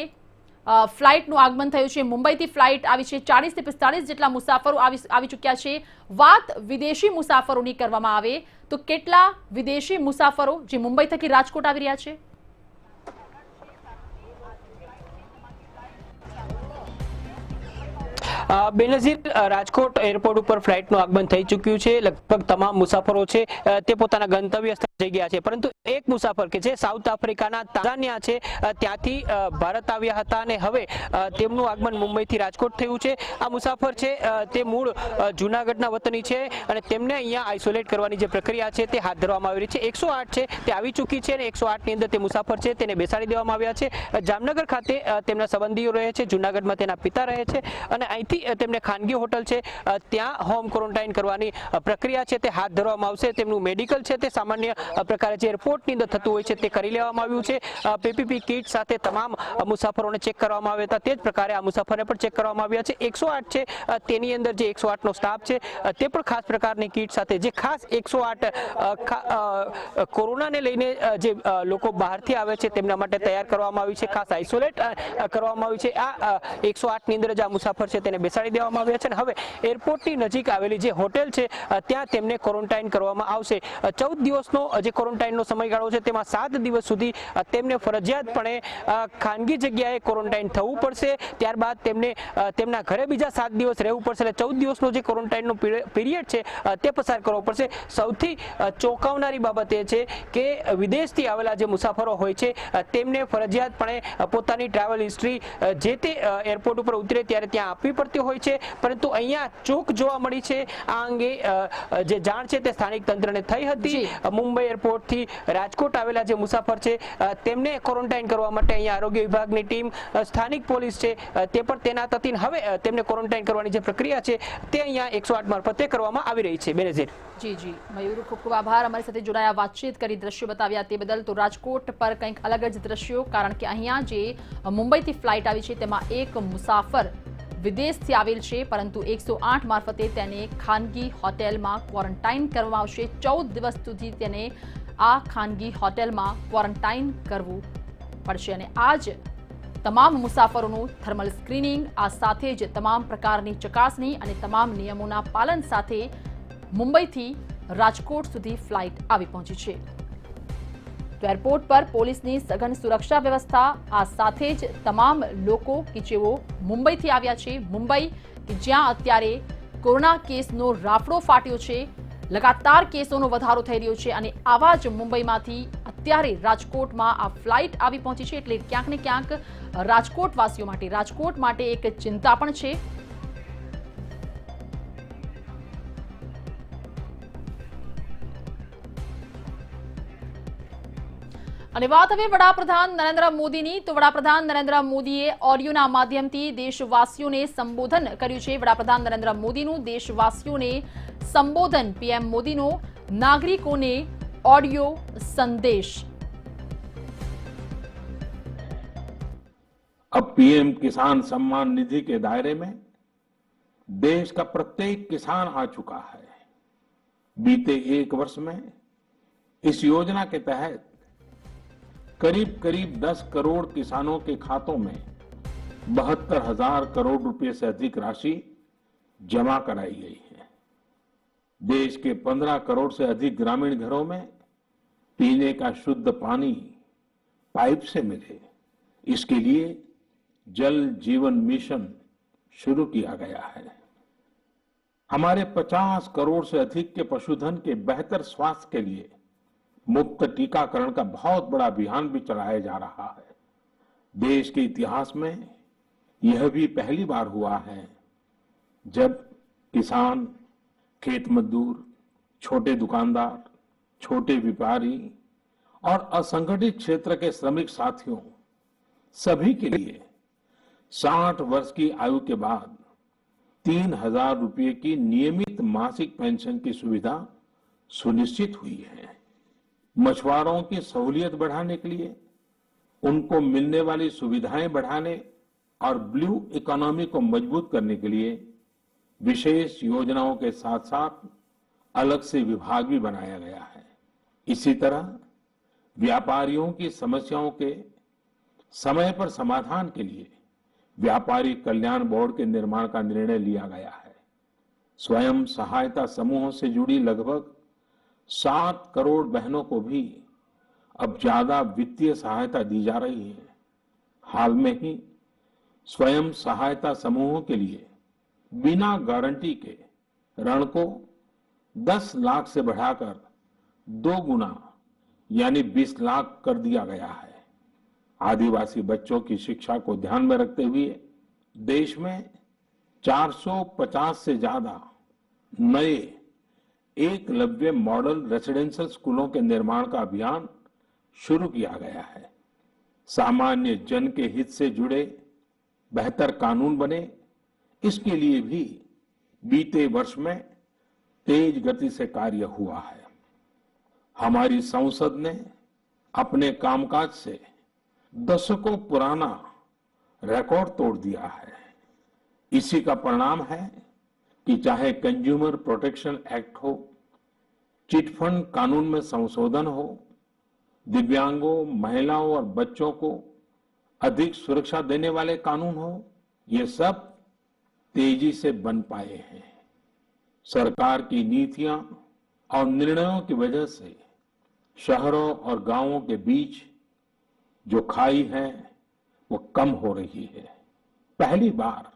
ફ્લાઇટનું આગમન થયું છે. મુંબઈથી ફ્લાઇટ આવી છે, 40 થી 45 જેટલા મુસાફરો આવી ચૂક્યા છે. વાત વિદેશી મુસાફરોની કરવામાં આવે તો કેટલા વિદેશી મુસાફરો જે મુંબઈ થકી રાજકોટ આવી રહ્યા છે? બેનઝીર, રાજકોટ એરપોર્ટ ઉપર ફ્લાઇટનું આગમન થઈ ચૂક્યું છે. લગભગ તમામ મુસાફરો છે તે પોતાના ગંતવ્ય સ્થળે જઈ ગયા છે, પરંતુ એક મુસાફર કે જે સાઉથ આફ્રિકાના તાંઝાનિયા છે ત્યાંથી ભારત આવ્યા હતા અને હવે તેમનું આગમન મુંબઈથી રાજકોટ થયું છે. આ મુસાફર છે તે મૂળ જૂનાગઢના વતની છે અને તેમને અહીંયા આઇસોલેટ કરવાની જે પ્રક્રિયા છે તે હાથ ધરવામાં આવી રહી છે. 108 છે તે આવી ચૂકી છે અને 108 ની અંદર તે મુસાફર છે તેને બેસાડી દેવામાં આવ્યા છે. જામનગર ખાતે તેમના સંબંધીઓ રહે છે, જૂનાગઢમાં તેના પિતા રહે છે અને અહીંથી તેમને ખાનગી હોટલ છે ત્યાં હોમ ક્વોરન્ટાઇન કરવાની પ્રક્રિયા છે તે હાથ ધરવામાં આવશે. તેમનું મેડિકલ છે તે સામાન્ય પ્રકારે જે એરપોર્ટની અંદર થતું હોય છે તે કરી લેવામાં આવ્યું છે. પીપીપી કિટ સાથે તમામ મુસાફરોને ચેક કરવામાં આવ્યા હતા, તે જ પ્રકારે આ મુસાફરને પણ ચેક કરવામાં આવ્યા છે. 108 છે તેની અંદર જે 108 નો સ્ટાફ છે તે પણ ખાસ પ્રકારની કિટ સાથે, જે ખાસ 108 કોરોનાને લઈને જે લોકો બહારથી આવે છે તેમના માટે તૈયાર કરવામાં આવી છે, ખાસ આઇસોલેટ કરવામાં આવી છે. આ 108 ની અંદર જ આ મુસાફર છે તેને બેસાડી દેવામાં આવ્યા છે અને હવે એરપોર્ટની નજીક આવેલી જે હોટેલ છે ત્યાં તેમને ક્વોરન્ટાઇન કરવામાં આવશે. 14 દિવસનો જે ક્વોરન્ટાઇનનો સમય સમયગાળો છે તેમાં 7 દિવસ સુધી તેમને ફરજિયાતપણે ખાનગી જગ્યાએ ક્વોરન્ટાઇન થવું પડશે. ત્યારબાદ તેમને તેમના ઘરે બીજા 7 દિવસ રહેવું પડશે. એટલે 14 દિવસનો જે ક્વોરન્ટાઇનનો પીરિયડ છે તે પસાર કરવો પડશે. સૌથી ચોંકાવનારી બાબત એ છે કે વિદેશથી આવેલા જે મુસાફરો હોય છે તેમને ફરજિયાતપણે પોતાની ટ્રાવેલ હિસ્ટ્રી જે તે એરપોર્ટ ઉપર ઉતરે ત્યારે ત્યાં આપવી પડતી હોય છે. પરંતુ અહીંયા ચૂક જોવા મળી છે. આ અંગે જે જાણ છે તે સ્થાનિક તંત્રને થઈ હતી. મુંબઈ એરપોર્ટથી રાજકોટ આવેલા જે મુસાફર છે તેમને ક્વોરન્ટાઇન કરવા માટે અહીંયા આરોગ્ય વિભાગની ટીમ, સ્થાનિક પોલીસ છે તે પણ તૈનાત હતી. હવે તેમને ક્વોરન્ટાઇન કરવાની જે પ્રક્રિયા છે તે અહીંયા 108 મારફતે કરવામાં આવી રહી છે. બેનઝીર. જી મયુર, ખૂબ ખૂબ આભાર અમારી સાથે જોડાયા, વાતચીત કરી, દ્રશ્યો બતાવ્યા તે બદલ. તો રાજકોટ પર કંઈક અલગ જ દ્રશ્યો, કારણ કે અહીંયા જે મુંબઈથી ફ્લાઇટ આવી છે તેમાં એક મુસાફર વિદેશથી આવેલ છે, પરંતુ 108 મારફતે તેને ખાનગી હોટેલમાં ક્વોરન્ટાઇન કરવામાં આવશે. 14 દિવસ સુધી તેને આ ખાનગી હોટેલમાં ક્વોરન્ટાઇન કરવું પડશે. અને આ જ તમામ મુસાફરોનું થર્મલ સ્ક્રીનિંગ, આ સાથે જ તમામ પ્રકારની ચકાસણી અને તમામ નિયમોના પાલન સાથે મુંબઈથી રાજકોટ સુધી ફ્લાઇટ આવી પહોંચી છે. તો એરપોર્ટ પર પોલીસની સઘન સુરક્ષા વ્યવસ્થા, આ સાથે જ તમામ લોકો કે જેઓ મુંબઈથી આવ્યા છે, મુંબઈ કે જ્યાં અત્યારે કોરોના કેસનો રાફડો ફાટ્યો છે, લગાતાર કેસોનો વધારો થઈ રહ્યો છે, અને આવા જ મુંબઈમાંથી અત્યારે રાજકોટમાં આ ફ્લાઇટ આવી પહોંચી છે. એટલે ક્યાંક ને ક્યાંક રાજકોટવાસીઓ માટે, રાજકોટ માટે એક ચિંતા પણ છે. અને વાત હવે વડાપ્રધાન નરેન્દ્ર મોદીની. તો વડાપ્રધાન નરેન્દ્ર મોદીએ ઓડિયોના માધ્યમથી દેશવાસીઓને સંબોધન કર્યું છે. વડાપ્રધાન નરેન્દ્ર મોદીનું દેશવાસીઓને સંબોધન, પીએમ મોદીનો નાગરિકોને ऑडियो संदेश। अब पीएम किसान सम्मान निधि के दायरे में देश का प्रत्येक किसान आ चुका है। बीते एक वर्ष में इस योजना के तहत करीब करीब 10 करोड़ किसानों के खातों में 72,000 करोड़ रुपए से अधिक राशि जमा कराई गई है। देश के 15 करोड़ से अधिक ग्रामीण घरों में पीने का शुद्ध पानी पाइप से मिले, इसके लिए जल जीवन मिशन शुरू किया गया है। हमारे 50 करोड़ से अधिक के पशुधन के बेहतर स्वास्थ्य के लिए मुफ्त टीकाकरण का बहुत बड़ा अभियान भी चलाया जा रहा है। देश के इतिहास में यह भी पहली बार हुआ है जब किसान, खेत मजदूर, छोटे दुकानदार, छोटे व्यापारी और असंगठित क्षेत्र के श्रमिक साथियों सभी के लिए 60 वर्ष की आयु के बाद 3,000 रुपये की नियमित मासिक पेंशन की सुविधा सुनिश्चित हुई है। मछुआरों की सहूलियत बढ़ाने के लिए, उनको मिलने वाली सुविधाएं बढ़ाने और ब्लू इकोनॉमी को मजबूत करने के लिए विशेष योजनाओं के साथ साथ अलग से विभाग भी बनाया गया है। इसी तरह व्यापारियों की समस्याओं के समय पर समाधान के लिए व्यापारी कल्याण बोर्ड के निर्माण का निर्णय लिया गया है। स्वयं सहायता समूहों से जुड़ी लगभग 7 करोड़ बहनों को भी अब ज्यादा वित्तीय सहायता दी जा रही है। हाल में ही स्वयं सहायता समूहों के लिए बिना गारंटी के ऋण को 10 लाख से बढ़ाकर 2 गुना यानी 20 लाख कर दिया गया है। आदिवासी बच्चों की शिक्षा को ध्यान में रखते हुए देश में 450 से ज्यादा नए एकलव्य मॉडल रेसिडेंशियल स्कूलों के निर्माण का अभियान शुरू किया गया है। सामान्य जन के हित से जुड़े बेहतर कानून बने, इसके लिए भी बीते वर्ष में तेज गति से कार्य हुआ है। हमारी संसद ने अपने कामकाज से दशकों पुराना रिकॉर्ड तोड़ दिया है। इसी का परिणाम है कि चाहे कंज्यूमर प्रोटेक्शन एक्ट हो, चिट फंड कानून में संशोधन हो, दिव्यांगों, महिलाओं और बच्चों को अधिक सुरक्षा देने वाले कानून हो, ये सब तेजी से बन पाए हैं। सरकार की नीतियां और निर्णयों की वजह से शहरों और गांवों के बीच जो खाई है वो कम हो रही है। पहली बार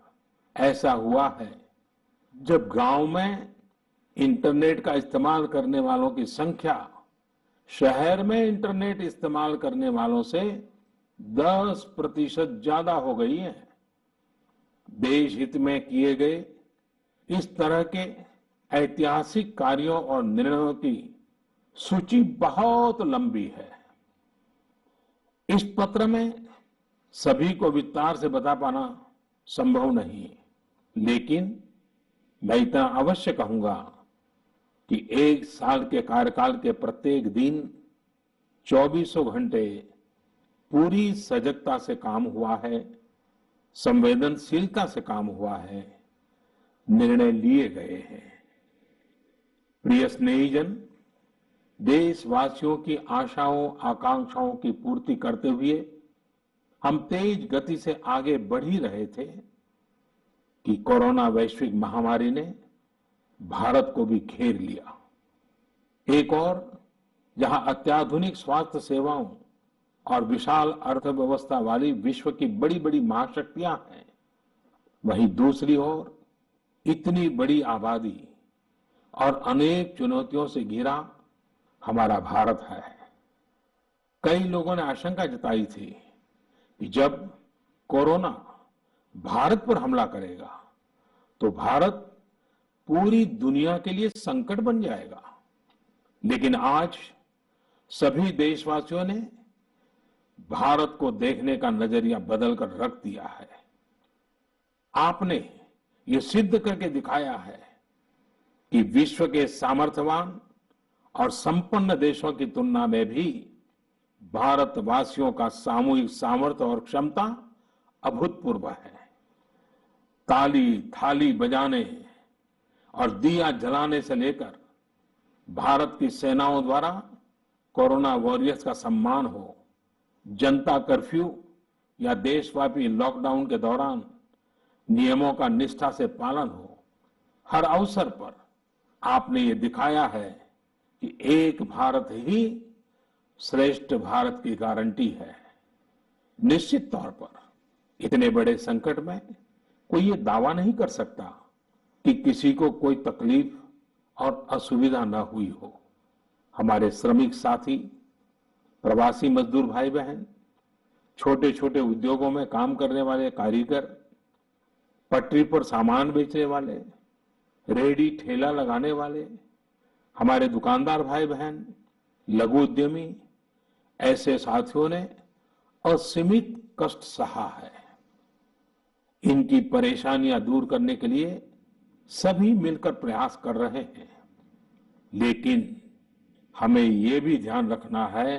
ऐसा हुआ है जब गांव में इंटरनेट का इस्तेमाल करने वालों की संख्या शहर में इंटरनेट इस्तेमाल करने वालों से 10% ज्यादा हो गई है। देश हित में किए गए इस तरह के ऐतिहासिक कार्यों और निर्णयों की सूची बहुत लंबी है। इस पत्र में सभी को विस्तार से बता पाना संभव नहीं है, लेकिन मैं इतना अवश्य कहूंगा कि 1 साल के कार्यकाल के प्रत्येक दिन 24 घंटे पूरी सजगता से काम हुआ है, संवेदनशीलता से काम हुआ है, निर्णय लिए गए हैं। प्रिय स्नेहीजन, देशवासियों की आशाओं आकांक्षाओं की पूर्ति करते हुए हम तेज गति से आगे बढ़ ही रहे थे कि कोरोना वैश्विक महामारी ने भारत को भी घेर लिया। एक और जहां अत्याधुनिक स्वास्थ्य सेवाओं और विशाल अर्थव्यवस्था वाली विश्व की बड़ी बड़ी महाशक्तियां हैं, वहीं दूसरी ओर इतनी बड़ी आबादी और अनेक चुनौतियों से घिरा हमारा भारत है। कई लोगों ने आशंका जताई थी कि जब कोरोना भारत पर हमला करेगा तो भारत पूरी दुनिया के लिए संकट बन जाएगा। लेकिन आज सभी देशवासियों ने भारत को देखने का नजरिया बदलकर रख दिया है। आपने ये सिद्ध करके दिखाया है कि विश्व के सामर्थ्यवान और संपन्न देशों की तुलना में भी भारतवासियों का सामूहिक सामर्थ्य और क्षमता अभूतपूर्व है। ताली थाली बजाने और दिया जलाने से लेकर भारत की सेनाओं द्वारा कोरोना वॉरियर्स का सम्मान हो, जनता कर्फ्यू या देशव्यापी लॉकडाउन के दौरान नियमों का निष्ठा से पालन हो, हर अवसर पर आपने ये दिखाया है कि एक भारत ही श्रेष्ठ भारत की गारंटी है। निश्चित तौर पर इतने बड़े संकट में कोई ये दावा नहीं कर सकता कि किसी को कोई तकलीफ और असुविधा न हुई हो। हमारे श्रमिक साथी, प्रवासी मजदूर भाई बहन, छोटे छोटे उद्योगों में काम करने वाले कारीगर, पटरी पर सामान बेचने वाले, रेहड़ी ठेला लगाने वाले, हमारे दुकानदार भाई बहन, लघु उद्यमी, ऐसे साथियों ने असीमित कष्ट सहा है। इनकी परेशानियां दूर करने के लिए सभी मिलकर प्रयास कर रहे हैं, लेकिन हमें ये भी ध्यान रखना है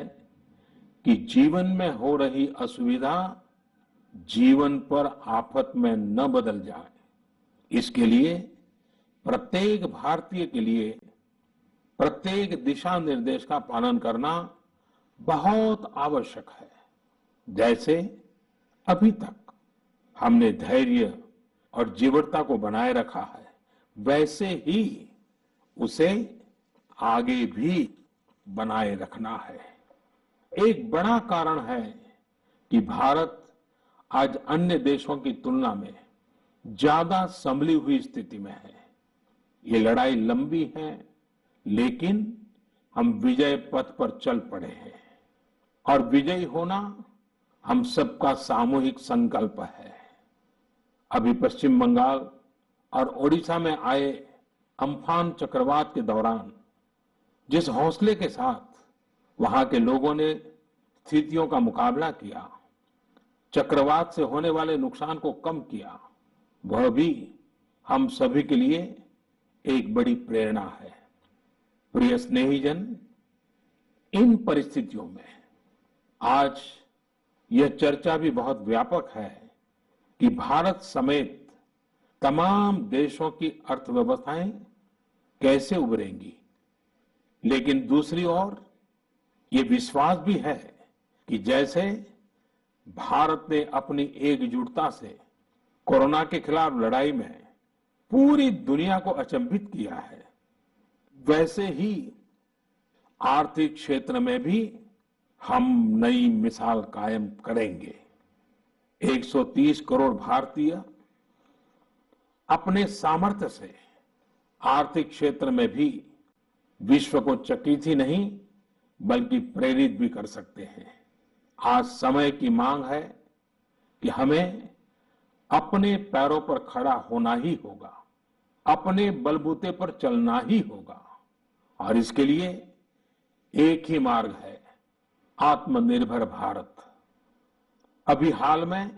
कि जीवन में हो रही असुविधा जीवन पर आफत में न बदल जाए। इसके लिए प्रत्येक भारतीय के लिए प्रत्येक दिशा निर्देश का पालन करना बहुत आवश्यक है। जैसे अभी तक हमने धैर्य और जीवटता को बनाए रखा है, वैसे ही उसे आगे भी बनाए रखना है। एक बड़ा कारण है कि भारत आज अन्य देशों की तुलना में ज्यादा संभली हुई स्थिति में है। ये लड़ाई लंबी है, लेकिन हम विजय पथ पर चल पड़े हैं और विजयी होना हम सबका सामूहिक संकल्प है। अभी पश्चिम बंगाल और ओडिशा में आए अम्फान चक्रवात के दौरान जिस हौसले के साथ वहां के लोगों ने स्थितियों का मुकाबला किया, चक्रवात से होने वाले नुकसान को कम किया, वह भी हम सभी के लिए एक बड़ी प्रेरणा है। प्रिय स्नेहीजन, इन परिस्थितियों में आज यह चर्चा भी बहुत व्यापक है कि भारत समेत तमाम देशों की अर्थव्यवस्थाएं कैसे उभरेंगी, लेकिन दूसरी ओर ये विश्वास भी है कि जैसे भारत ने अपनी एकजुटता से कोरोना के खिलाफ लड़ाई में पूरी दुनिया को अचंभित किया है, वैसे ही आर्थिक क्षेत्र में भी हम नई मिसाल कायम करेंगे। 130 करोड़ भारतीय अपने सामर्थ्य से आर्थिक क्षेत्र में भी विश्व को चकित ही नहीं बल्कि प्रेरित भी कर सकते हैं। आज समय की मांग है कि हमें अपने पैरों पर खड़ा होना ही होगा, अपने बलबूते पर चलना ही होगा और इसके लिए एक ही मार्ग है, आत्मनिर्भर भारत। अभी हाल में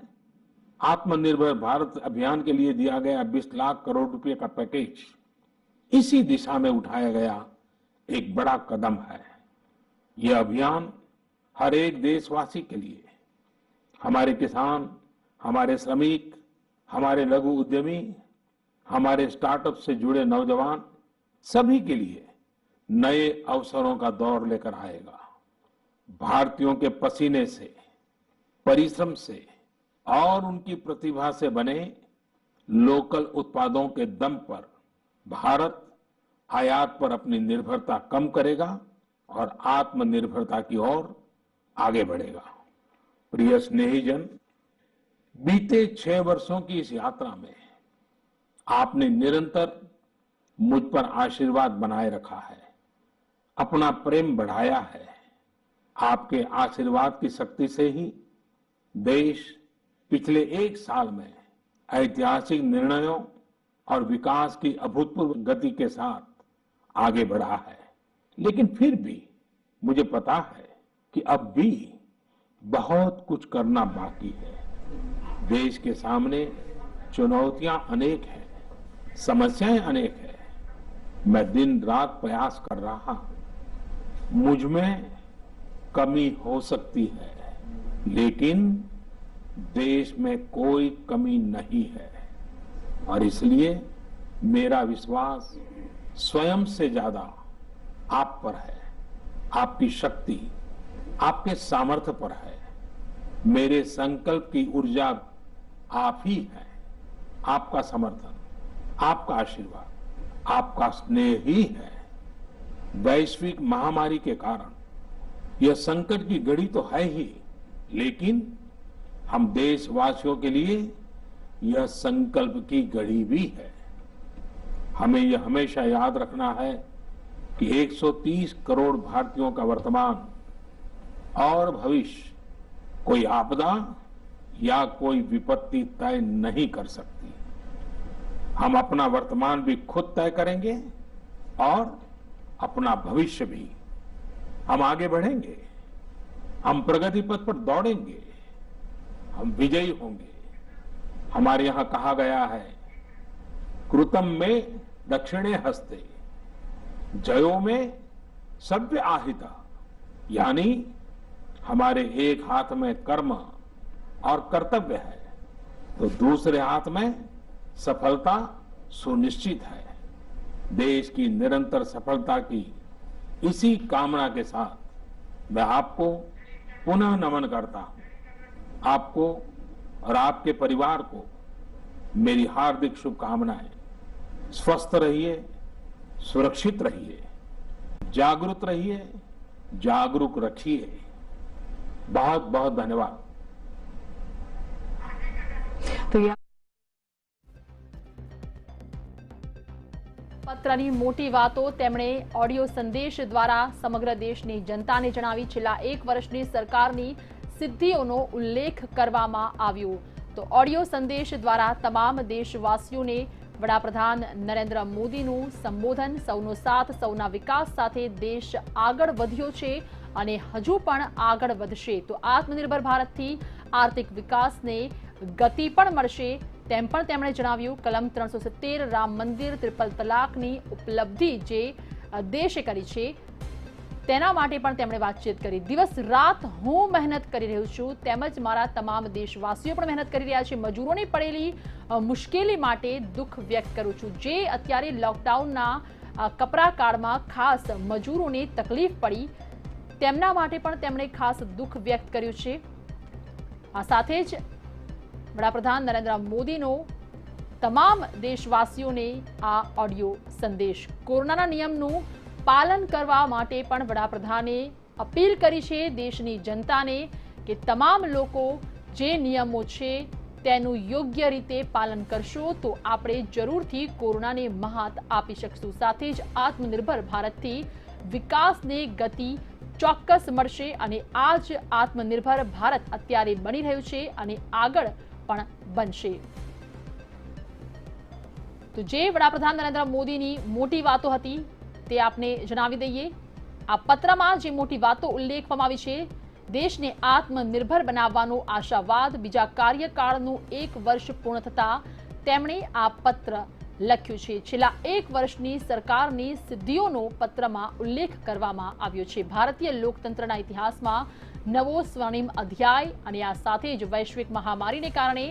आत्मनिर्भर भारत अभियान के लिए दिया गया 20 लाख करोड़ रुपए का पैकेज इसी दिशा में उठाया गया एक बड़ा कदम है। यह अभियान हर एक देशवासी के लिए, हमारे किसान, हमारे श्रमिक, हमारे लघु उद्यमी, हमारे स्टार्टअप से जुड़े नौजवान, सभी के लिए नए अवसरों का दौर लेकर आएगा। भारतीयों के पसीने से, परिश्रम से और उनकी प्रतिभा से बने लोकल उत्पादों के दम पर भारत आयात पर अपनी निर्भरता कम करेगा और आत्मनिर्भरता की ओर आगे बढ़ेगा। प्रिय स्नेहीजन, बीते 6 वर्षों की इस यात्रा में आपने निरंतर मुझ पर आशीर्वाद बनाए रखा है, अपना प्रेम बढ़ाया है। आपके आशीर्वाद की शक्ति से ही देश पिछले 1 साल में ऐतिहासिक निर्णयों और विकास की अभूतपूर्व गति के साथ आगे बढ़ा है। लेकिन फिर भी मुझे पता है कि अब भी बहुत कुछ करना बाकी है। देश के सामने चुनौतियां अनेक हैं, समस्याएं अनेक हैं। मैं दिन रात प्रयास कर रहा हूं। मुझ में कमी हो सकती है, लेकिन देश में कोई कमी नहीं है और इसलिए मेरा विश्वास स्वयं से ज्यादा आप पर है, आपकी शक्ति, आपके सामर्थ्य पर है। मेरे संकल्प की ऊर्जा आप ही है। आपका समर्थन, आपका आशीर्वाद, आपका स्नेह ही है। वैश्विक महामारी के कारण यह संकट की घड़ी तो है ही, लेकिन हम देशवासियों के लिए यह संकल्प की घड़ी भी है। हमें यह हमेशा याद रखना है कि 130 करोड़ भारतीयों का वर्तमान और भविष्य कोई आपदा या कोई विपत्ति तय नहीं कर सकती। हम अपना वर्तमान भी खुद तय करेंगे और अपना भविष्य भी। हम आगे बढ़ेंगे, हम प्रगति पथ पर दौड़ेंगे, हम विजयी होंगे। हमारे यहां कहा गया है, कृतम में दक्षिणे हस्ते जयो में सभ्य आहिता, यानी हमारे एक हाथ में कर्म और कर्तव्य है तो दूसरे हाथ में सफलता सुनिश्चित है। देश की निरंतर सफलता की इसी कामना के साथ मैं आपको पुनः नमन करता हूं। आपको और आपके परिवार को मेरी हार्दिक शुभकामनाएं। स्वस्थ रहिए, सुरक्षित रहिए, जागरूक रहिए, जागरूक रखिए। बहुत बहुत धन्यवाद। तो यह પત્રની મોટી વાતો તેમણે ઓડિયો સંદેશ દ્વારા સમગ્ર દેશની જનતાને જણાવી। છેલ્લા 1 વર્ષની સરકારની સિદ્ધિઓનો ઉલ્લેખ કરવામાં આવ્યો। તો ઓડિયો સંદેશ દ્વારા તમામ દેશવાસીઓને વડાપ્રધાન નરેન્દ્ર મોદીનું સંબોધન, સૌનો સાથ, સૌના વિકાસ સાથે દેશ આગળ વધ્યો છે અને હજુ પણ આગળ વધશે। તો આત્મનિર્ભર ભારતથી આર્થિક વિકાસને ગતિ પણ મળશે તેમ પણ તેમણે જણાવ્યું। કલમ 370 રામ મંદિર, ટ્રિપલ તલાકની ઉપલબ્ધિ જે દેશે કરી છે તેના માટે પણ તેમણે વાતચીત કરી। દિવસ રાત હું મહેનત કરી રહ્યો છું તેમજ મારા તમામ દેશવાસીઓ પણ મહેનત કરી રહ્યા છે। મજૂરોની પડેલી મુશ્કેલી માટે દુઃખ વ્યક્ત કરું છું। જે અત્યારે લોકડાઉનના કપરા કાળમાં ખાસ મજૂરોને તકલીફ પડી તેમના માટે પણ તેમણે ખાસ દુઃખ વ્યક્ત કર્યું છે। આ સાથે જ વડાપ્રધાન નરેન્દ્ર મોદીનો તમામ દેશવાસીઓને આ ઓડિયો સંદેશ। કોરોનાના નિયમનું પાલન કરવા માટે પણ વડાપ્રધાને અપીલ કરી છે દેશની જનતાને કે તમામ લોકો જે નિયમો છે તેનું યોગ્ય રીતે પાલન કરશો તો આપણે જરૂરથી કોરોનાને મહાત આપી શકશું। સાથે જ આત્મનિર્ભર ભારતથી વિકાસને ગતિ ચોક્કસ મળશે અને આ જ આત્મનિર્ભર ભારત અત્યારે બની રહ્યું છે અને આગળ પણ બનશે। તો જે વડાપ્રધાન નરેન્દ્ર મોદીની મોટી વાતો હતી તે આપને જણાવી દઈએ। આ પત્રમાં જે મોટી વાતો ઉલ્લેખવામાં આવી છે, દેશને આત્મનિર્ભર બનાવવાનો આશાવાદ, બીજા કાર્યકાળનું 1 વર્ષ પૂર્ણ થતા તેમણે આ પત્ર લખ્યું છે। છેલ્લા 1 વર્ષની સરકારની સિદ્ધિઓનો પત્રમાં ઉલ્લેખ કરવામાં આવ્યો છે। ભારતીય લોકતંત્રના ઇતિહાસમાં નવો સ્વર્ણિમ અધ્યાય અને આ સાથે જ વૈશ્વિક મહામારીને કારણે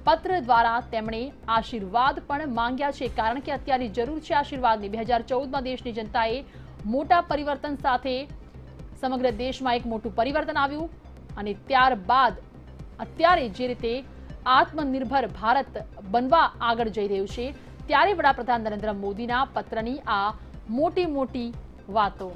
પત્ર દ્વારા તેમણે આશીર્વાદ પણ માંગ્યા છે, કારણ કે અત્યારે જરૂર છે આશીર્વાદની। 2014માં દેશની જનતાએ મોટા પરિવર્તન સાથે સમગ્ર દેશમાં એક મોટું પરિવર્તન આવ્યું અને ત્યારબાદ અત્યારે જે રીતે આત્મનિર્ભર ભારત બનવા આગળ જઈ રહ્યું છે, ત્યારે વડાપ્રધાન નરેન્દ્ર મોદીના પત્રની આ મોટી વાતો।